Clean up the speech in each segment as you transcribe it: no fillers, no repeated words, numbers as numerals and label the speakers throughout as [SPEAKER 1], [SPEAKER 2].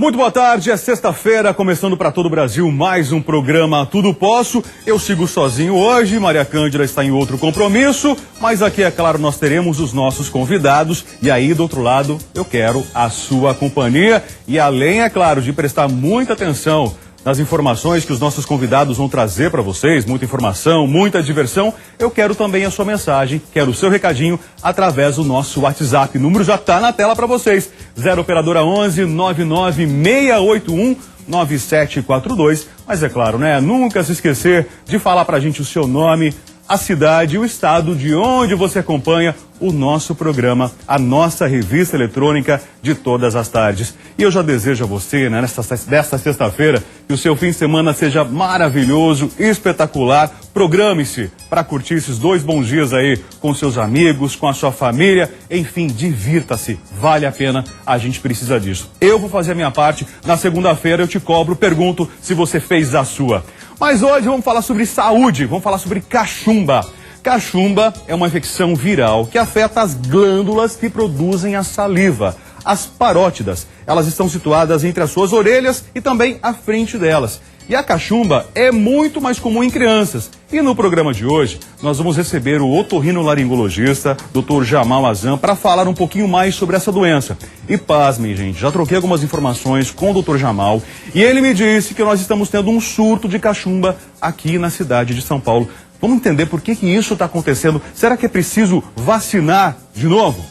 [SPEAKER 1] Muito boa tarde, é sexta-feira, começando para todo o Brasil mais um programa Tudo Posso. Eu sigo sozinho hoje, Maria Cândida está em outro compromisso, mas aqui, é claro, nós teremos os nossos convidados e aí, do outro lado, eu quero a sua companhia e além, é claro, de prestar muita atenção nas informações que os nossos convidados vão trazer para vocês, muita informação, muita diversão, eu quero também a sua mensagem, quero o seu recadinho através do nosso WhatsApp. O número já está na tela para vocês, 0 operadora 11 99 681 9742. Mas é claro, né? Nunca se esquecer de falar pra gente o seu nome, a cidade e o estado de onde você acompanha o nosso programa, a nossa revista eletrônica de todas as tardes. E eu já desejo a você, né, desta sexta-feira, que o seu fim de semana seja maravilhoso, espetacular. Programe-se para curtir esses 2 bons dias aí com seus amigos, com a sua família. Enfim, divirta-se. Vale a pena, a gente precisa disso. Eu vou fazer a minha parte. Na segunda-feira eu te cobro, pergunto se você fez a sua. Mas hoje vamos falar sobre saúde, vamos falar sobre cachumba. Cachumba é uma infecção viral que afeta as glândulas que produzem a saliva, as parótidas. Elas estão situadas entre as suas orelhas e também à frente delas. E a cachumba é muito mais comum em crianças. E no programa de hoje, nós vamos receber o otorrinolaringologista, Dr. Jamal Azam, para falar um pouquinho mais sobre essa doença. E pasmem, gente, já troquei algumas informações com o Dr. Jamal e ele me disse que nós estamos tendo um surto de cachumba aqui na cidade de São Paulo. Vamos entender por que isso está acontecendo. Será que é preciso vacinar de novo?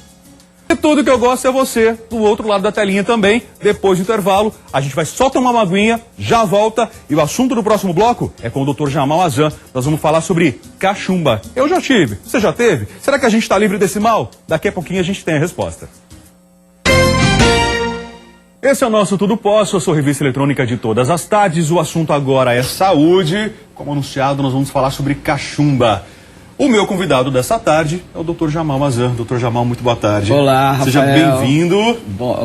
[SPEAKER 1] E tudo que eu gosto é você, do outro lado da telinha também. Depois do intervalo, a gente vai só tomar uma aguinha, já volta. E o assunto do próximo bloco é com o Dr. Jamal Azam. Nós vamos falar sobre cachumba. Eu já tive, você já teve? Será que a gente está livre desse mal? Daqui a pouquinho a gente tem a resposta. Esse é o nosso Tudo Posso, eu sou a revista eletrônica de todas as tardes. O assunto agora é saúde. Como anunciado, nós vamos falar sobre cachumba. O meu convidado dessa tarde é o Dr. Jamal Azam. Dr. Jamal, muito boa tarde.
[SPEAKER 2] Olá, Rafael.
[SPEAKER 1] Seja bem-vindo.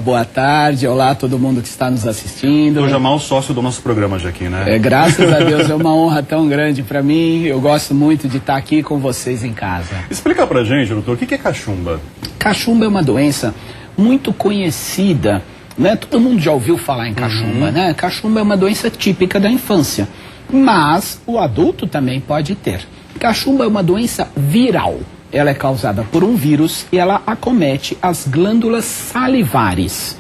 [SPEAKER 2] Boa tarde, olá a todo mundo que está nos assistindo.
[SPEAKER 1] Dr. Jamal, sócio do nosso programa já aqui, né?
[SPEAKER 2] Graças a Deus, é uma honra tão grande para mim. Eu gosto muito de estar aqui com vocês em casa.
[SPEAKER 1] Explica pra gente, doutor, o que é cachumba?
[SPEAKER 2] Cachumba é uma doença muito conhecida, né? Todo mundo já ouviu falar em cachumba, né? Cachumba é uma doença típica da infância, mas o adulto também pode ter. Cachumba é uma doença viral. Ela é causada por um vírus e ela acomete as glândulas salivares,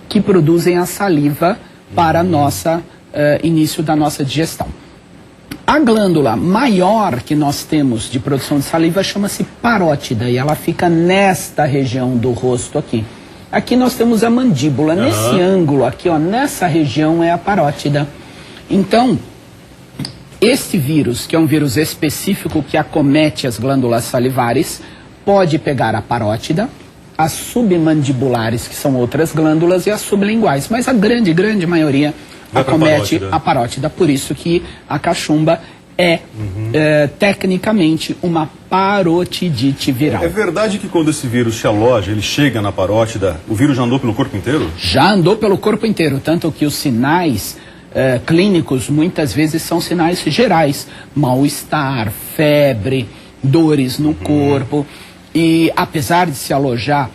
[SPEAKER 2] que produzem a saliva para início da nossa digestão. A glândula maior que nós temos de produção de saliva chama-se parótida e ela fica nesta região do rosto aqui. Aqui nós temos a mandíbula, nesse ângulo aqui, ó, nessa região é a parótida. Então, este vírus, que é um vírus específico que acomete as glândulas salivares, pode pegar a parótida, as submandibulares, que são outras glândulas, e as sublinguais. Mas a grande maioria acomete a parótida. Por isso que a cachumba é tecnicamente uma parotidite viral.
[SPEAKER 1] É verdade que quando esse vírus se aloja, ele chega na parótida, o vírus já andou pelo corpo inteiro?
[SPEAKER 2] Já andou pelo corpo inteiro, tanto que os sinais clínicos muitas vezes são sinais gerais, mal-estar, febre, dores no corpo, e apesar de se alojar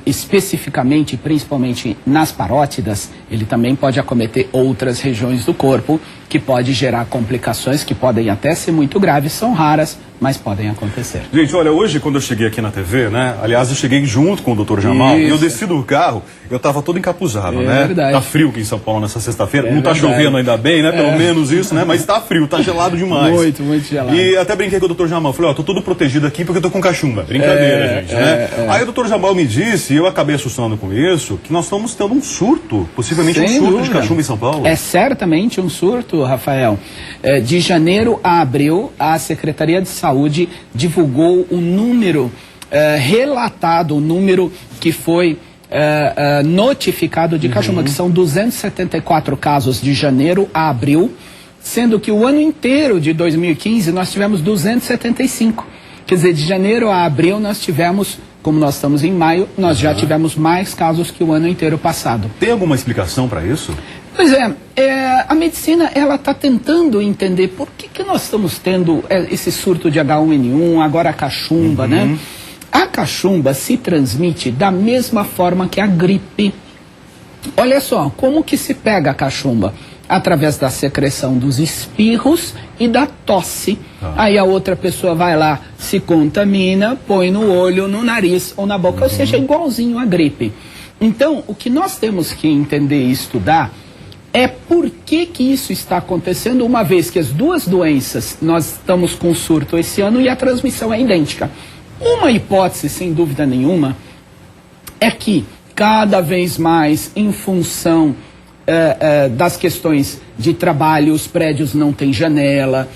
[SPEAKER 2] especificamente, principalmente nas parótidas, ele também pode acometer outras regiões do corpo, que pode gerar complicações que podem até ser muito graves, são raras, mas podem acontecer.
[SPEAKER 1] Gente, olha, hoje quando eu cheguei aqui na TV, né, aliás, eu cheguei junto com o Dr. Jamal, e eu desci do carro, eu tava todo encapuzado, né?
[SPEAKER 2] Verdade.
[SPEAKER 1] Tá frio aqui em São Paulo nessa sexta-feira, não tá chovendo ainda bem, né, pelo menos isso, né, mas tá frio, tá gelado demais.
[SPEAKER 2] Muito gelado.
[SPEAKER 1] E até brinquei com o Dr. Jamal, falei, ó, tô todo protegido aqui porque eu tô com cachumba. Brincadeira, gente, né? Aí o Dr. Jamal me disse, e eu acabei assustando com isso, que nós estamos tendo um surto, possivelmente um surto de cachumba em São Paulo.
[SPEAKER 2] É certamente um surto, Rafael. De janeiro a abril, a Secretaria de Saúde divulgou o número relatado, o número que foi notificado de cachumba, que são 274 casos de janeiro a abril, sendo que o ano inteiro de 2015 nós tivemos 275. Quer dizer, de janeiro a abril nós tivemos, como nós estamos em maio, nós já tivemos mais casos que o ano inteiro passado.
[SPEAKER 1] Tem alguma explicação para isso?
[SPEAKER 2] Pois a medicina ela está tentando entender por que nós estamos tendo esse surto de H1N1, agora a cachumba, né? A cachumba se transmite da mesma forma que a gripe. Olha só, como que se pega a cachumba? Através da secreção dos espirros e da tosse. Aí a outra pessoa vai lá, se contamina, põe no olho, no nariz ou na boca, ou seja, igualzinho à gripe. Então, o que nós temos que entender e estudar é por que isso está acontecendo, uma vez que as duas doenças, nós estamos com surto esse ano e a transmissão é idêntica. Uma hipótese, sem dúvida nenhuma, é que cada vez mais, em função das questões de trabalho, os prédios não têm janela,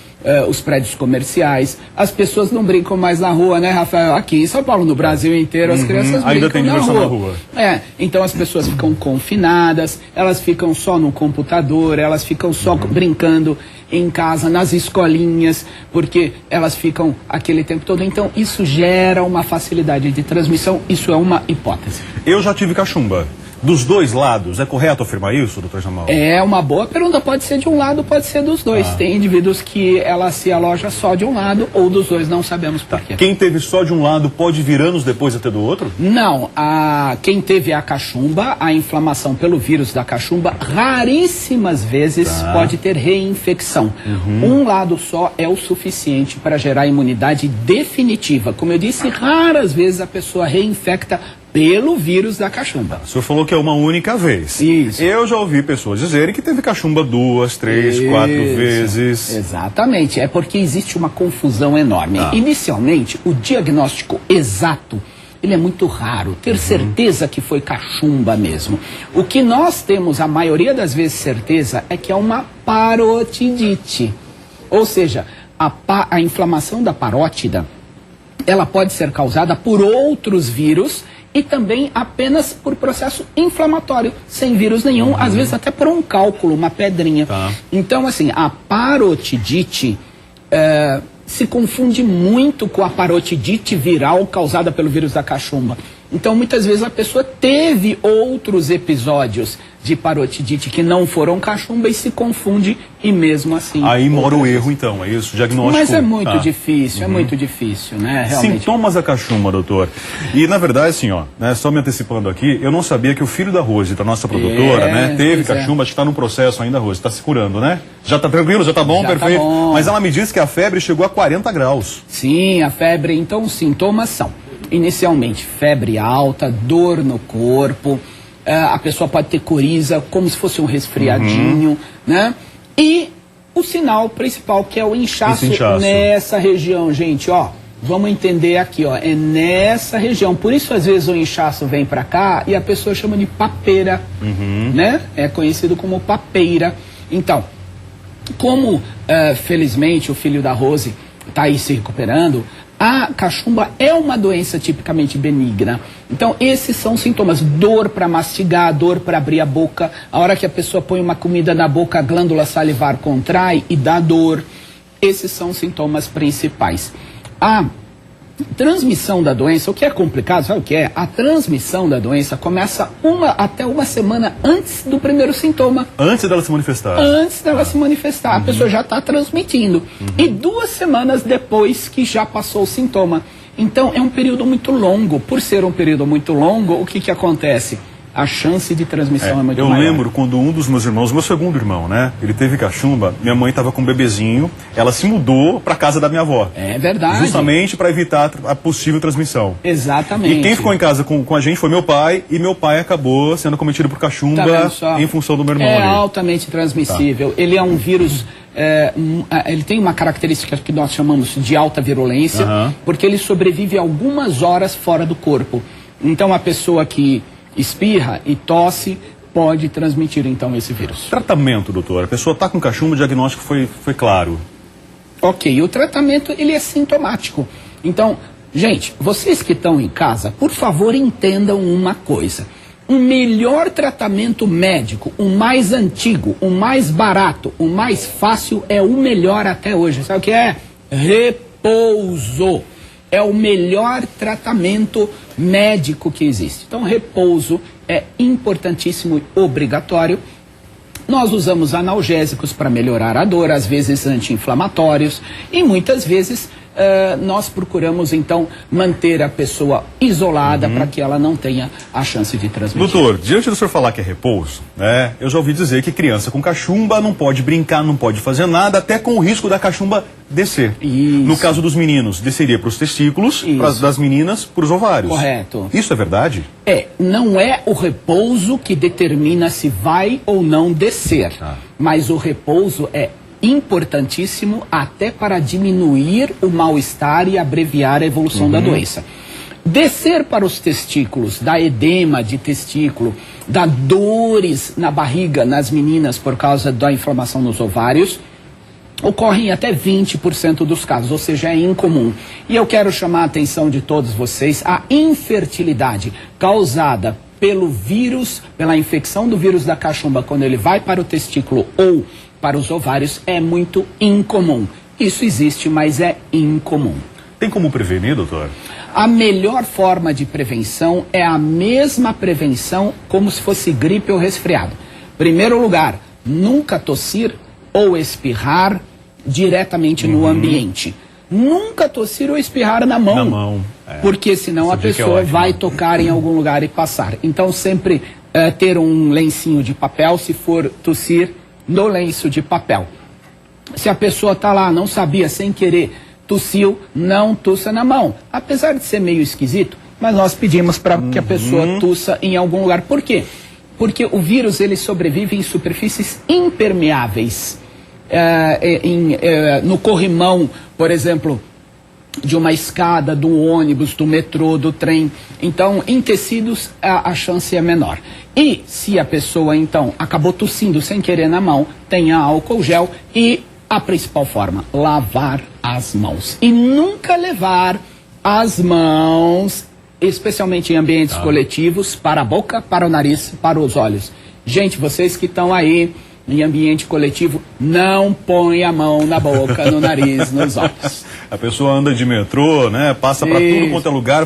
[SPEAKER 2] os prédios comerciais, as pessoas não brincam mais na rua, né, Rafael? Aqui em São Paulo, no Brasil inteiro, as crianças
[SPEAKER 1] ainda
[SPEAKER 2] brincam
[SPEAKER 1] tem diversão na rua.
[SPEAKER 2] Então as pessoas ficam confinadas, elas ficam só no computador, elas ficam só brincando em casa, nas escolinhas, porque elas ficam aquele tempo todo. Então isso gera uma facilidade de transmissão, isso é uma hipótese.
[SPEAKER 1] Eu já tive cachumba. Dos dois lados, é correto afirmar isso, doutor Jamal?
[SPEAKER 2] É uma boa pergunta, pode ser de um lado, pode ser dos dois. Tem indivíduos que ela se aloja só de um lado ou dos dois, não sabemos por quê.
[SPEAKER 1] Quem teve só de um lado pode vir anos depois de ter do outro?
[SPEAKER 2] Não, quem teve a cachumba, a inflamação pelo vírus da cachumba, raríssimas vezes pode ter reinfecção. Um lado só é o suficiente para gerar imunidade definitiva. Como eu disse, raras vezes a pessoa reinfecta pelo vírus da cachumba.
[SPEAKER 1] O senhor falou que é uma única vez.
[SPEAKER 2] Isso.
[SPEAKER 1] Eu já ouvi pessoas dizerem que teve cachumba 2, 3, 4 vezes.
[SPEAKER 2] Exatamente, é porque existe uma confusão enorme. Inicialmente, o diagnóstico exato, ele é muito raro, ter certeza que foi cachumba mesmo. O que nós temos, a maioria das vezes, certeza, é que é uma parotidite. Ou seja, a inflamação da parótida, ela pode ser causada por outros vírus e também apenas por processo inflamatório, sem vírus nenhum, às vezes até por um cálculo, uma pedrinha. Então, assim, a parotidite se confunde muito com a parotidite viral causada pelo vírus da cachumba. Então, muitas vezes a pessoa teve outros episódios de parotidite que não foram cachumba e se confunde e mesmo assim...
[SPEAKER 1] Aí mora o erro, então, é isso? Diagnóstico...
[SPEAKER 2] Mas é muito difícil, é muito difícil, né? Realmente.
[SPEAKER 1] Sintomas da cachumba, doutor. E, na verdade, assim, ó, né, só me antecipando aqui, eu não sabia que o filho da Rose, da nossa produtora, né, teve cachumba, acho que está no processo ainda, Rose, está se curando, né? Já está tranquilo, já está bom, perfeito.
[SPEAKER 2] Tá bom.
[SPEAKER 1] Mas ela me disse que a febre chegou a 40 graus.
[SPEAKER 2] Sim, a febre, então, os sintomas são, inicialmente, febre alta, dor no corpo, a pessoa pode ter coriza, como se fosse um resfriadinho, né? E o sinal principal, que é o inchaço nessa região, gente, ó. Vamos entender aqui, ó, é nessa região. Por isso, às vezes, o inchaço vem pra cá e a pessoa chama de papeira, né? É conhecido como papeira. Então, como, felizmente, o filho da Rose tá aí se recuperando, a cachumba é uma doença tipicamente benigna. Então, esses são sintomas. Dor para mastigar, dor para abrir a boca. A hora que a pessoa põe uma comida na boca, a glândula salivar contrai e dá dor. Esses são os sintomas principais. A transmissão da doença, o que é complicado, sabe o que é? A transmissão da doença começa até uma semana antes do primeiro sintoma.
[SPEAKER 1] Antes dela se manifestar? Antes
[SPEAKER 2] dela se manifestar. A pessoa já está transmitindo. E 2 semanas depois que já passou o sintoma. Então, é um período muito longo. Por ser um período muito longo, o que acontece? A chance de transmissão é muito maior.
[SPEAKER 1] Eu lembro quando um dos meus irmãos, meu segundo irmão, né? Ele teve cachumba, minha mãe estava com um bebezinho, ela se mudou para casa da minha avó.
[SPEAKER 2] É verdade.
[SPEAKER 1] Justamente para evitar a possível transmissão.
[SPEAKER 2] Exatamente.
[SPEAKER 1] E quem ficou em casa com a gente foi meu pai, e meu pai acabou sendo cometido por cachumba em função do meu irmão.
[SPEAKER 2] É altamente transmissível. Ele é um vírus... ele tem uma característica que nós chamamos de alta virulência, porque ele sobrevive algumas horas fora do corpo. Então, a pessoa que espirra e tosse pode transmitir, então, esse vírus.
[SPEAKER 1] Tratamento, doutor. A pessoa está com cachumba, o diagnóstico foi claro.
[SPEAKER 2] Ok, o tratamento, ele é sintomático. Então, gente, vocês que estão em casa, por favor, entendam uma coisa. O melhor tratamento médico, o mais antigo, o mais barato, o mais fácil, é o melhor até hoje. Sabe o que é? Repouso. É o melhor tratamento médico que existe. Então, repouso é importantíssimo e obrigatório. Nós usamos analgésicos para melhorar a dor, às vezes anti-inflamatórios, e muitas vezes nós procuramos então manter a pessoa isolada para que ela não tenha a chance de transmitir.
[SPEAKER 1] Doutor, diante do senhor falar que é repouso, né, eu já ouvi dizer que criança com cachumba não pode brincar, não pode fazer nada, até com o risco da cachumba descer.
[SPEAKER 2] Isso.
[SPEAKER 1] No caso dos meninos, desceria para os testículos, das meninas para os ovários.
[SPEAKER 2] Correto.
[SPEAKER 1] Isso é verdade?
[SPEAKER 2] Não é o repouso que determina se vai ou não descer, mas o repouso é importantíssimo até para diminuir o mal-estar e abreviar a evolução da doença. Descer para os testículos, dá edema de testículo, dá dores na barriga nas meninas por causa da inflamação nos ovários, ocorre em até 20% dos casos, ou seja, é incomum. E eu quero chamar a atenção de todos vocês, a infertilidade causada pelo vírus, pela infecção do vírus da cachumba, quando ele vai para o testículo ou para os ovários, é muito incomum. Isso existe, mas é incomum.
[SPEAKER 1] Tem como prevenir, doutor?
[SPEAKER 2] A melhor forma de prevenção é a mesma prevenção como se fosse gripe ou resfriado. Primeiro lugar, nunca tossir ou espirrar diretamente no ambiente. Nunca tossir ou espirrar na mão.
[SPEAKER 1] Na mão.
[SPEAKER 2] Porque senão a pessoa vai tocar em algum lugar e passar. Então sempre ter um lencinho de papel, se for tossir, no lenço de papel. Se a pessoa está lá, não sabia, sem querer, tossiu, não tussa na mão. Apesar de ser meio esquisito, mas nós pedimos para que a pessoa tussa em algum lugar. Por quê? Porque o vírus ele sobrevive em superfícies impermeáveis. No corrimão, por exemplo, de uma escada, do ônibus, do metrô, do trem. Então, em tecidos, a chance é menor. E se a pessoa, então, acabou tossindo sem querer na mão, tenha álcool gel e a principal forma, lavar as mãos. E nunca levar as mãos, especialmente em ambientes coletivos, para a boca, para o nariz, para os olhos. Gente, vocês que estão aí em ambiente coletivo, não põe a mão na boca, no nariz, nos olhos.
[SPEAKER 1] A pessoa anda de metrô, né? Passa para tudo quanto é lugar,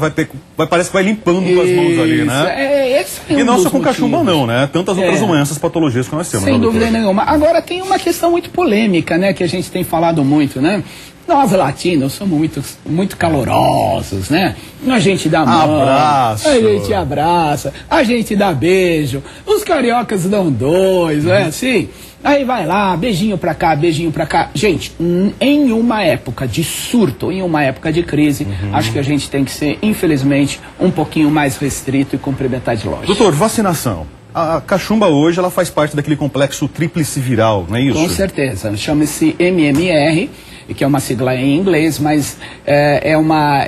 [SPEAKER 1] parece que vai limpando com as mãos ali, né?
[SPEAKER 2] Esse é
[SPEAKER 1] e não só com cachumba não, né? Tantas outras doenças, patologias que nós temos.
[SPEAKER 2] Sem dúvida nenhuma. Agora tem uma questão muito polêmica, né? Que a gente tem falado muito, né? Nós latinos somos muito calorosos, né? A gente dá mão,
[SPEAKER 1] abraço,
[SPEAKER 2] a gente abraça, a gente dá beijo. Os cariocas dão dois, não é assim? Aí vai lá, beijinho pra cá, beijinho pra cá. Gente, em uma época de surto, em uma época de crise, acho que a gente tem que ser, infelizmente, um pouquinho mais restrito e cumprimentar de longe.
[SPEAKER 1] Doutor, vacinação. A cachumba hoje, ela faz parte daquele complexo tríplice viral, não é isso?
[SPEAKER 2] Com certeza. Chama-se MMR, que é uma sigla em inglês, mas é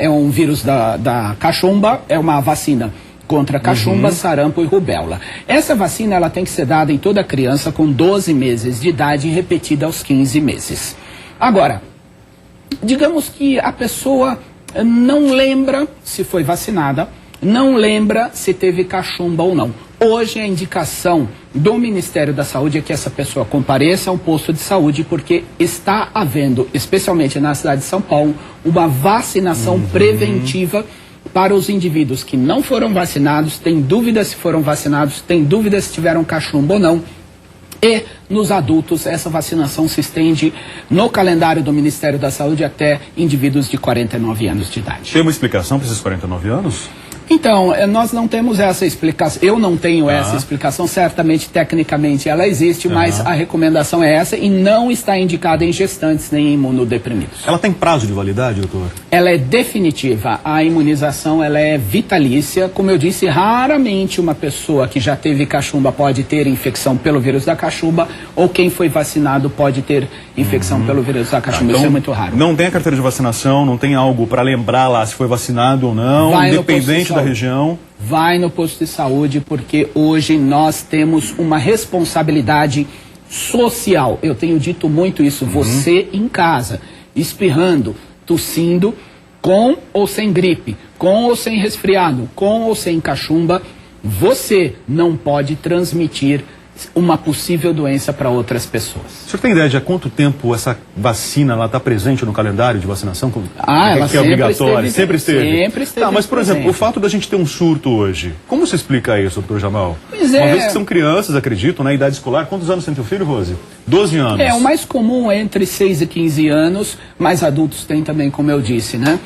[SPEAKER 2] um vírus da cachumba, é uma vacina contra cachumba, sarampo e rubéola. Essa vacina ela tem que ser dada em toda criança com 12 meses de idade e repetida aos 15 meses. Agora, digamos que a pessoa não lembra se foi vacinada, não lembra se teve cachumba ou não. Hoje a indicação do Ministério da Saúde é que essa pessoa compareça a um posto de saúde porque está havendo, especialmente na cidade de São Paulo, uma vacinação preventiva para os indivíduos que não foram vacinados, têm dúvidas se foram vacinados, têm dúvidas se tiveram cachumba ou não. E nos adultos, essa vacinação se estende no calendário do Ministério da Saúde até indivíduos de 49 anos de idade.
[SPEAKER 1] Tem uma explicação para esses 49 anos?
[SPEAKER 2] Então, nós não temos essa explicação, eu não tenho essa explicação, certamente, tecnicamente ela existe, mas a recomendação é essa e não está indicada em gestantes nem em imunodeprimidos.
[SPEAKER 1] Ela tem prazo de validade, doutor?
[SPEAKER 2] Ela é definitiva, a imunização ela é vitalícia, como eu disse, raramente uma pessoa que já teve cachumba pode ter infecção pelo vírus da cachumba ou quem foi vacinado pode ter infecção pelo vírus da cachumba,
[SPEAKER 1] então,
[SPEAKER 2] isso é muito raro.
[SPEAKER 1] Não tem a carteira de vacinação, não tem algo para lembrar lá se foi vacinado ou não, independente da região.
[SPEAKER 2] Vai no posto de saúde, porque hoje nós temos uma responsabilidade social. Eu tenho dito muito isso. Você em casa, espirrando, tossindo, com ou sem gripe, com ou sem resfriado, com ou sem cachumba, você não pode transmitir uma possível doença para outras pessoas.
[SPEAKER 1] O senhor tem ideia de há quanto tempo essa vacina está presente no calendário de vacinação?
[SPEAKER 2] Ela
[SPEAKER 1] que é obrigatória? Sempre esteve.
[SPEAKER 2] Sempre esteve.
[SPEAKER 1] Tá, mas, por exemplo, o fato da gente ter um surto hoje, como se explica isso, doutor Jamal?
[SPEAKER 2] Pois
[SPEAKER 1] Uma vez que são crianças, acredito, na idade escolar. Quantos anos tem teu filho, Rose? 12 anos.
[SPEAKER 2] O mais comum é entre 6 e 15 anos, mas adultos têm também, como eu disse, né?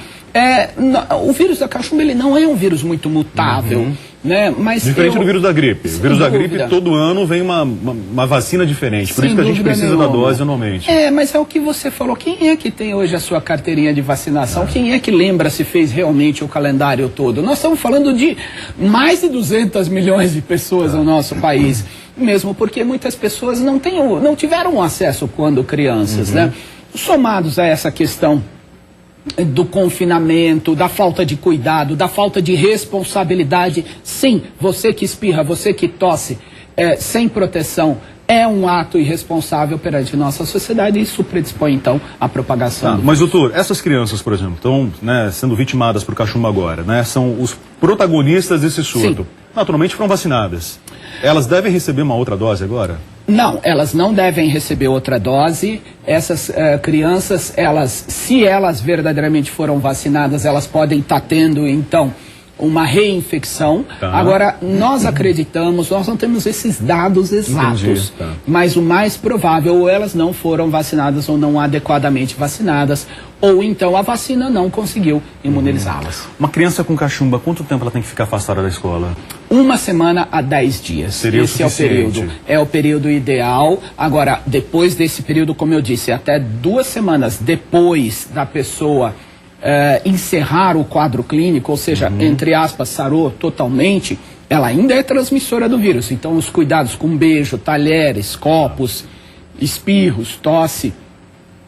[SPEAKER 2] O vírus da cachumba, ele não é um vírus muito mutável, né? Mas
[SPEAKER 1] diferente do vírus da gripe. O vírus da gripe, todo ano vem uma vacina diferente. Por isso que a gente precisa da dose anualmente.
[SPEAKER 2] Mas é o que você falou. Quem é que tem hoje a sua carteirinha de vacinação? Quem é que lembra se fez realmente o calendário todo? Nós estamos falando de mais de 200 milhões de pessoas no nosso país. Mesmo porque muitas pessoas não tiveram acesso quando crianças, né? Somados a essa questão do confinamento, da falta de cuidado, da falta de responsabilidade. Sim, você que espirra, você que tosse, sem proteção, é um ato irresponsável perante nossa sociedade e isso predispõe, então, à propagação.
[SPEAKER 1] Mas, doutor, essas crianças, por exemplo, estão sendo vitimadas por cachumba agora, né? São os protagonistas desse surto. Sim. Naturalmente foram vacinadas. Elas devem receber uma outra dose agora?
[SPEAKER 2] Não, elas não devem receber outra dose. Essas crianças, se elas verdadeiramente foram vacinadas, elas podem estar tendo, então, uma reinfecção. Agora, nós acreditamos, nós não temos esses dados exatos, mas o mais provável, ou elas não foram vacinadas ou não adequadamente vacinadas, ou então a vacina não conseguiu imunizá-las.
[SPEAKER 1] Uma criança com cachumba, quanto tempo ela tem que ficar afastada da escola?
[SPEAKER 2] 1 semana a 10 dias.
[SPEAKER 1] Seria
[SPEAKER 2] Esse
[SPEAKER 1] o suficiente.
[SPEAKER 2] É o período ideal. Agora, depois desse período, como eu disse, até 2 semanas depois da pessoa encerrar o quadro clínico, ou seja, entre aspas, sarou totalmente, ela ainda é transmissora do vírus. Então, os cuidados com beijo, talheres, copos, espirros, tosse,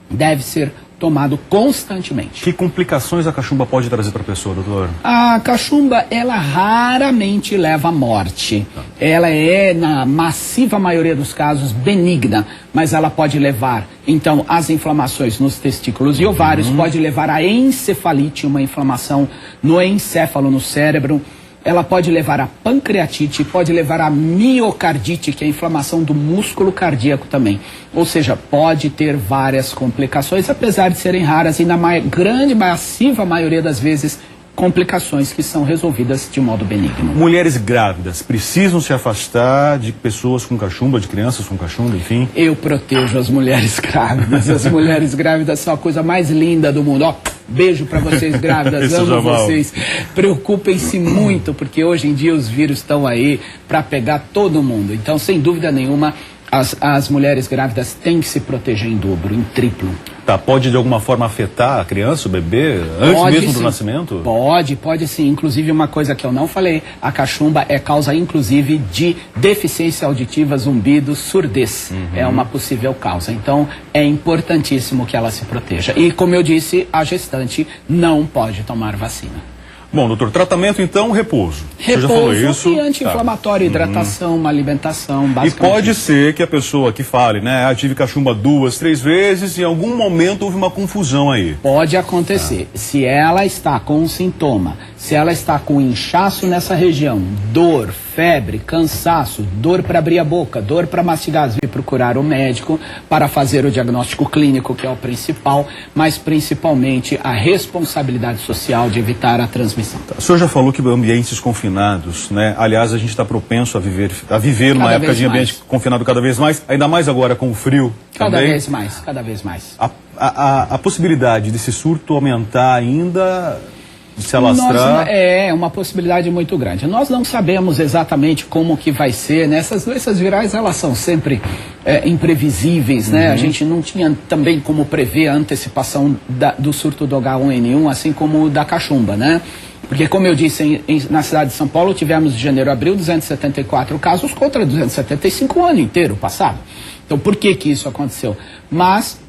[SPEAKER 2] deve ser tomado constantemente.
[SPEAKER 1] Que complicações a cachumba pode trazer para a pessoa, doutor?
[SPEAKER 2] A cachumba, ela raramente leva à morte. Ela é, na massiva maioria dos casos, benigna, mas ela pode levar, então, às inflamações nos testículos e ovários, pode levar à encefalite, uma inflamação no encéfalo, no cérebro. Ela pode levar a pancreatite, pode levar a miocardite, que é a inflamação do músculo cardíaco também. Ou seja, pode ter várias complicações, apesar de serem raras e na grande, massiva maioria das vezes, complicações que são resolvidas de modo benigno.
[SPEAKER 1] Mulheres grávidas precisam se afastar de pessoas com cachumba, de crianças com cachumba, enfim?
[SPEAKER 2] Eu protejo as mulheres grávidas. As mulheres grávidas são a coisa mais linda do mundo. Beijo para vocês grávidas, amo vocês. Preocupem-se muito, porque hoje em dia os vírus estão aí para pegar todo mundo. Então, sem dúvida nenhuma, as mulheres grávidas têm que se proteger em dobro, em triplo.
[SPEAKER 1] Tá, pode de alguma forma afetar a criança, o bebê, antes mesmo do nascimento?
[SPEAKER 2] Pode sim. Inclusive, uma coisa que eu não falei, a cachumba é causa, inclusive, de deficiência auditiva, zumbido, surdez. É uma possível causa. Então, é importantíssimo que ela se proteja. E, como eu disse, a gestante não pode tomar vacina.
[SPEAKER 1] Bom, doutor, tratamento então, repouso. Você já falou isso?
[SPEAKER 2] E anti-inflamatório, hidratação, uma alimentação, basicamente.
[SPEAKER 1] E pode ser que a pessoa que fale, né, tive cachumba 2, 3 vezes, em algum momento houve uma confusão aí.
[SPEAKER 2] Pode acontecer. Se ela está com um sintoma, se ela está com inchaço nessa região, dor, febre, cansaço, dor para abrir a boca, dor para mastigar, vir procurar o médico para fazer o diagnóstico clínico, que é o principal, mas principalmente a responsabilidade social de evitar a transmissão.
[SPEAKER 1] O senhor já falou que ambientes confinados, né? Aliás, a gente está propenso a viver numa época de ambiente confinado cada vez mais, ainda mais agora com o frio.
[SPEAKER 2] Cada vez mais.
[SPEAKER 1] A possibilidade desse surto aumentar ainda, de se alastrar?
[SPEAKER 2] É uma possibilidade muito grande. Nós não sabemos exatamente como que vai ser, né? Essas doenças virais, elas são sempre imprevisíveis, né? A gente não tinha também como prever a antecipação do surto do H1N1, assim como o da cachumba, né? Porque, como eu disse, na cidade de São Paulo, tivemos de janeiro a abril 274 casos contra 275 o ano inteiro passado. Então, por que isso aconteceu? Mas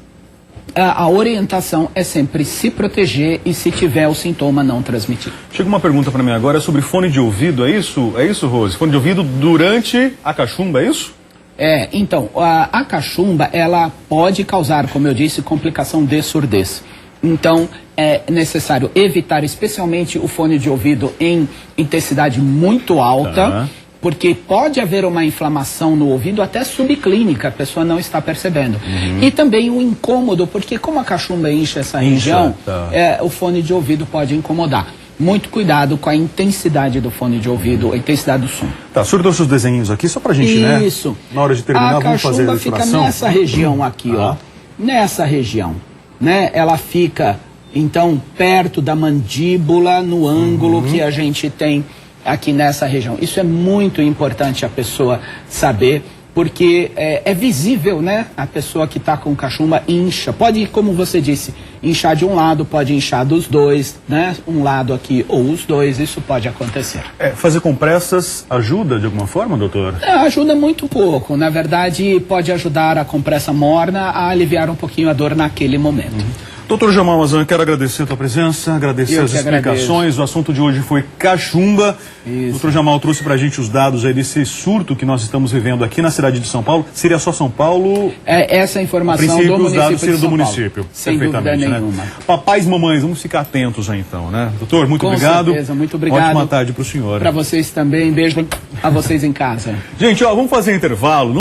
[SPEAKER 2] a orientação é sempre se proteger e, se tiver o sintoma, não transmitir.
[SPEAKER 1] Chega uma pergunta para mim agora sobre fone de ouvido, é isso? É isso, Rose? Fone de ouvido durante a cachumba, é isso?
[SPEAKER 2] Então, a cachumba, ela pode causar, como eu disse, complicação de surdez. Então, é necessário evitar especialmente o fone de ouvido em intensidade muito alta. porque pode haver uma inflamação no ouvido até subclínica, a pessoa não está percebendo. E também o incômodo, porque como a cachumba enche essa região, o fone de ouvido pode incomodar. Muito cuidado com a intensidade do fone de ouvido, a intensidade do som.
[SPEAKER 1] Tá, o senhor trouxe os desenhos aqui só pra gente, né?
[SPEAKER 2] Isso.
[SPEAKER 1] Na hora de terminar, vamos fazer a
[SPEAKER 2] cachumba fica
[SPEAKER 1] ilustração.
[SPEAKER 2] nessa região aqui, ó. Nessa região, né? Ela fica, então, perto da mandíbula, no ângulo que a gente tem aqui nessa região. Isso é muito importante a pessoa saber, porque é visível, né? A pessoa que está com cachumba incha. Pode, como você disse, inchar de um lado, pode inchar dos dois, né? Um lado aqui ou os dois, isso pode acontecer.
[SPEAKER 1] Fazer compressas ajuda de alguma forma, doutor?
[SPEAKER 2] Ajuda muito pouco. Na verdade, pode ajudar a compressa morna a aliviar um pouquinho a dor naquele momento.
[SPEAKER 1] Doutor Jamal Mazzan, quero agradecer a tua presença, agradecer as explicações. O assunto de hoje foi cachumba. Doutor Jamal trouxe pra gente os dados aí desse surto que nós estamos vivendo aqui na cidade de São Paulo. Seria só São Paulo?
[SPEAKER 2] Essa informação do município
[SPEAKER 1] os dados seriam
[SPEAKER 2] de São
[SPEAKER 1] do
[SPEAKER 2] Paulo.
[SPEAKER 1] município.
[SPEAKER 2] Sem dúvida nenhuma.
[SPEAKER 1] Né? Papais e mamães, vamos ficar atentos aí então, né? Doutor, muito obrigado.
[SPEAKER 2] Com certeza, muito obrigado.
[SPEAKER 1] Ótima tarde pro senhor.
[SPEAKER 2] Para vocês também, beijo a vocês em casa.
[SPEAKER 1] Gente, ó, vamos fazer intervalo.